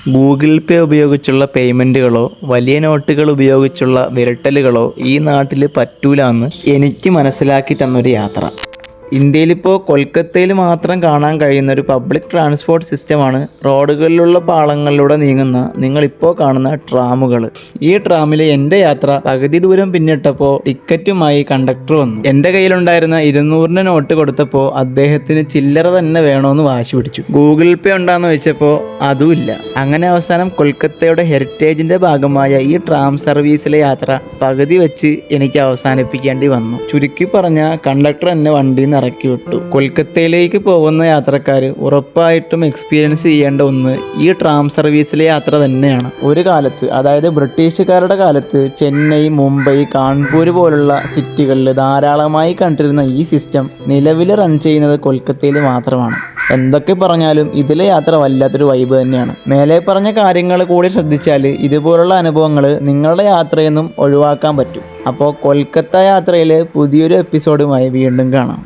Google പേ ഉപയോഗിച്ചുള്ള പേയ്മെൻറ്റുകളോ വലിയ നോട്ടുകൾ ഉപയോഗിച്ചുള്ള വിരട്ടലുകളോ ഈ നാട്ടിൽ പറ്റൂലാന്ന് എനിക്ക് മനസ്സിലാക്കി തന്നൊരു യാത്ര. ഇന്ത്യയിലിപ്പോൾ കൊൽക്കത്തയിൽ മാത്രം കാണാൻ കഴിയുന്ന ഒരു പബ്ലിക് ട്രാൻസ്പോർട്ട് സിസ്റ്റമാണ് റോഡുകളിലുള്ള പാളങ്ങളിലൂടെ നീങ്ങുന്ന നിങ്ങളിപ്പോൾ കാണുന്ന ട്രാമുകൾ. ഈ ട്രാമിൽ എൻ്റെ യാത്ര പകുതി ദൂരം പിന്നിട്ടപ്പോൾ ടിക്കറ്റുമായി കണ്ടക്ടർ വന്നു. എൻ്റെ കയ്യിലുണ്ടായിരുന്ന 200 നോട്ട് കൊടുത്തപ്പോൾ അദ്ദേഹത്തിന് ചില്ലറ തന്നെ വേണമെന്ന് വാശി പിടിച്ചു. ഗൂഗിൾ പേ ഉണ്ടാന്ന് വെച്ചപ്പോൾ അതുമില്ല. അങ്ങനെ അവസാനം കൊൽക്കത്തയുടെ ഹെറിറ്റേജിൻ്റെ ഭാഗമായ ഈ ട്രാം സർവീസിലെ യാത്ര പകുതി വെച്ച് എനിക്ക് അവസാനിപ്പിക്കേണ്ടി വന്നു. ചുരുക്കി പറഞ്ഞ കണ്ടക്ടർ എന്നെ വണ്ടിയിൽ നിന്ന് ഇറക്കി വിട്ടു. കൊൽക്കത്തയിലേക്ക് പോകുന്ന യാത്രക്കാർ ഉറപ്പായിട്ടും എക്സ്പീരിയൻസ് ചെയ്യേണ്ട ഒന്ന് ഈ ട്രാം സർവീസിലെ യാത്ര തന്നെയാണ്. ഒരു കാലത്ത്, അതായത് ബ്രിട്ടീഷുകാരുടെ കാലത്ത്, ചെന്നൈ, മുംബൈ, കാൺപൂർ പോലുള്ള സിറ്റികളിൽ ധാരാളമായി കണ്ടിരുന്ന ഈ സിസ്റ്റം നിലവിൽ റൺ ചെയ്യുന്നത് കൊൽക്കത്തയിൽ മാത്രമാണ്. എന്തൊക്കെ പറഞ്ഞാലും ഇതിലെ യാത്ര വല്ലാത്തൊരു വൈബ് തന്നെയാണ്. മേലെ പറഞ്ഞ കാര്യങ്ങൾ കൂടി ശ്രദ്ധിച്ചാൽ ഇതുപോലുള്ള അനുഭവങ്ങൾ നിങ്ങളുടെ യാത്രയൊന്നും ഒഴിവാക്കാൻ പറ്റും. അപ്പോൾ കൊൽക്കത്ത യാത്രയിലെ പുതിയൊരു എപ്പിസോഡുമായി വീണ്ടും കാണാം.